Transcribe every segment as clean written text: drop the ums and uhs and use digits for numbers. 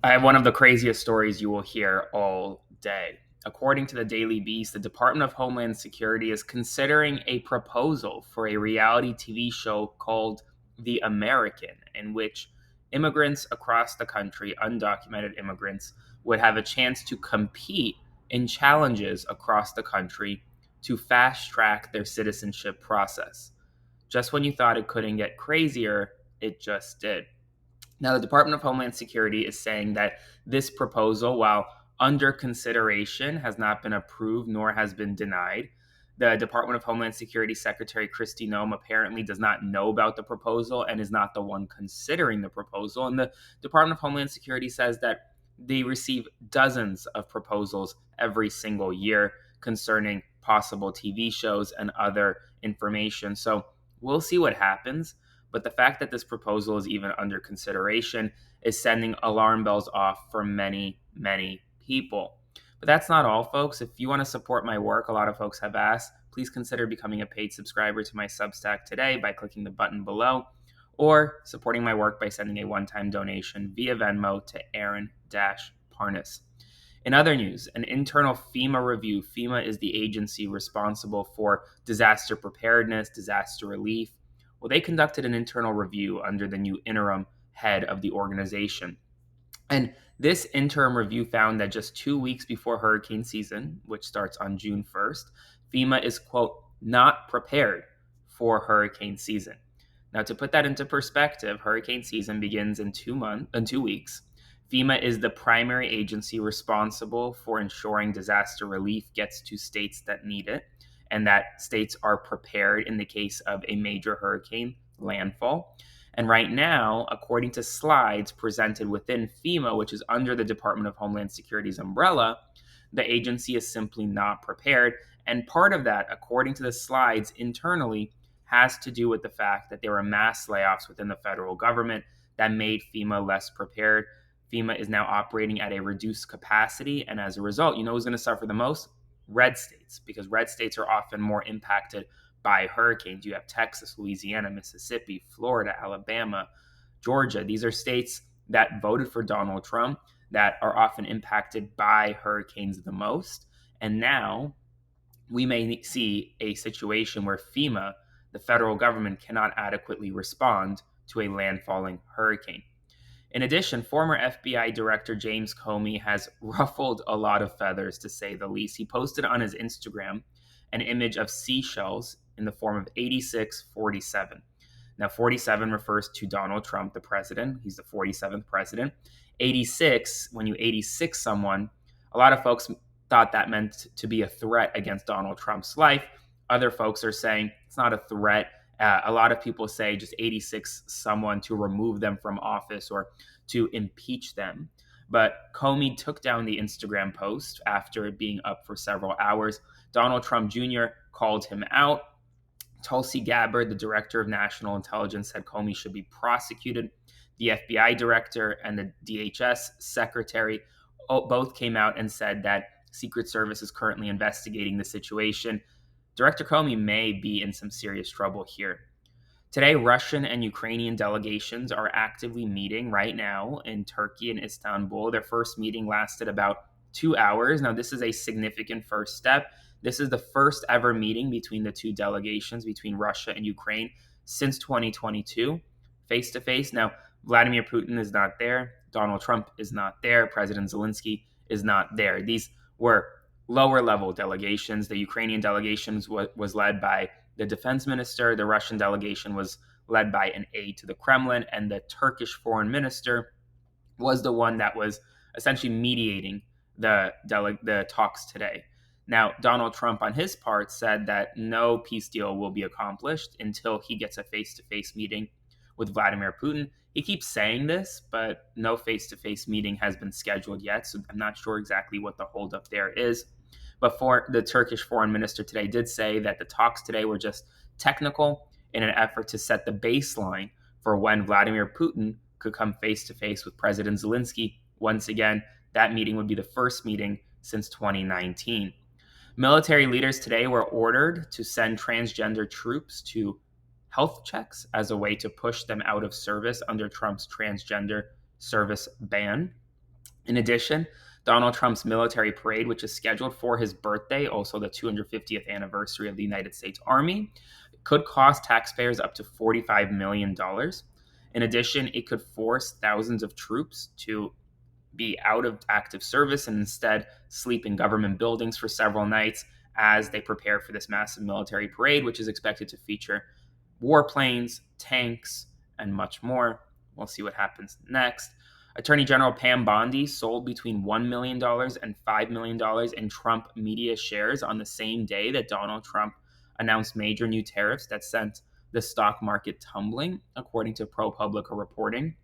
I have one of the craziest stories you will hear all day. According to the Daily Beast, the Department of Homeland Security is considering a proposal for a reality TV show called The American, in which immigrants across the country, undocumented immigrants, would have a chance to compete in challenges across the country to fast track their citizenship process. Just when you thought it couldn't get crazier, it just did. Now, the Department of Homeland Security is saying that this proposal, while under consideration, has not been approved nor has been denied. The Department of Homeland Security Secretary Kristi Noem apparently does not know about the proposal and is not the one considering the proposal. And the Department of Homeland Security says that they receive dozens of proposals every single year concerning possible TV shows and other information. So we'll see what happens. But the fact that this proposal is even under consideration is sending alarm bells off for many, many people. But that's not all, folks. If you want to support my work, a lot of folks have asked, please consider becoming a paid subscriber to my Substack today by clicking the button below, or supporting my work by sending a one-time donation via Venmo to Aaron-Parnas. In other news, an internal FEMA review. FEMA is the agency responsible for disaster preparedness, disaster relief. Well, they conducted an internal review under the new interim head of the organization. And this interim review found that just 2 weeks before hurricane season, which starts on June 1st, FEMA is, quote, not prepared for hurricane season. Now, to put that into perspective, hurricane season begins in 2 weeks. FEMA is the primary agency responsible for ensuring disaster relief gets to states that need it, and that states are prepared in the case of a major hurricane landfall. And right now, according to slides presented within FEMA, which is under the Department of Homeland Security's umbrella, the agency is simply not prepared. And part of that, according to the slides internally, has to do with the fact that there were mass layoffs within the federal government that made FEMA less prepared. FEMA is now operating at a reduced capacity. And as a result, you know who's going to suffer the most? Red states, because red states are often more impacted by hurricanes. You have Texas, Louisiana, Mississippi, Florida, Alabama, Georgia. These are states that voted for Donald Trump that are often impacted by hurricanes the most. And now we may see a situation where FEMA, the federal government, cannot adequately respond to a landfalling hurricane. In addition, former FBI Director James Comey has ruffled a lot of feathers, to say the least. He posted on his Instagram an image of seashells in the form of 8647. Now, 47 refers to Donald Trump, the president. He's the 47th president. 86, when you 86 someone, a lot of folks thought that meant to be a threat against Donald Trump's life. Other folks are saying it's not a threat. A lot of people say just 86 someone to remove them from office or to impeach them. But Comey took down the Instagram post after it being up for several hours. Donald Trump Jr. called him out. Tulsi Gabbard, the director of national intelligence, said Comey should be prosecuted. The FBI director and the DHS secretary both came out and said that Secret Service is currently investigating the situation. Director Comey may be in some serious trouble here. Today, Russian and Ukrainian delegations are actively meeting right now in Turkey and Istanbul. Their first meeting lasted about 2 hours. Now, this is a significant first step. This is the first ever meeting between the two delegations, between Russia and Ukraine, since 2022, face to face. Now, Vladimir Putin is not there. Donald Trump is not there. President Zelensky is not there. These were lower level delegations. The Ukrainian delegation was led by the defense minister. The Russian delegation was led by an aide to the Kremlin. And the Turkish foreign minister was the one that was essentially mediating the talks today. Now, Donald Trump, on his part, said that no peace deal will be accomplished until he gets a face-to-face meeting with Vladimir Putin. He keeps saying this, but no face-to-face meeting has been scheduled yet, so I'm not sure exactly what the holdup there is. But the Turkish foreign minister today did say that the talks today were just technical in an effort to set the baseline for when Vladimir Putin could come face-to-face with President Zelensky. Once again, that meeting would be the first meeting since 2019. Military leaders today were ordered to send transgender troops to health checks as a way to push them out of service under Trump's transgender service ban. In addition, Donald Trump's military parade, which is scheduled for his birthday, also the 250th anniversary of the United States Army, could cost taxpayers up to $45 million. In addition, it could force thousands of troops to be out of active service and instead sleep in government buildings for several nights as they prepare for this massive military parade, which is expected to feature warplanes, tanks, and much more. We'll see what happens next. Attorney General Pam Bondi sold between $1 million and $5 million in Trump media shares on the same day that Donald Trump announced major new tariffs that sent the stock market tumbling, according to ProPublica reporting.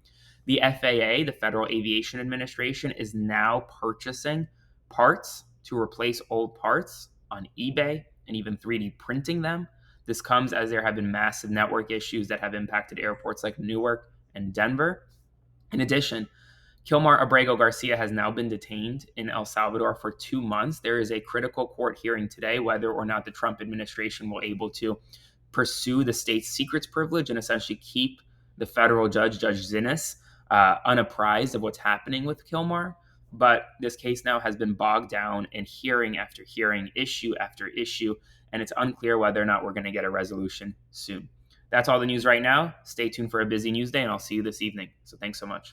The FAA, the Federal Aviation Administration, is now purchasing parts to replace old parts on eBay and even 3D printing them. This comes as there have been massive network issues that have impacted airports like Newark and Denver. In addition, Kilmar Abrego Garcia has now been detained in El Salvador for 2 months. There is a critical court hearing today whether or not the Trump administration will able to pursue the state secrets privilege and essentially keep the federal judge, Judge Zinnes, unapprised of what's happening with Kilmar. But this case now has been bogged down in hearing after hearing, issue after issue, and it's unclear whether or not we're going to get a resolution soon. That's all the news right now. Stay tuned for a busy news day, and I'll see you this evening. So thanks so much.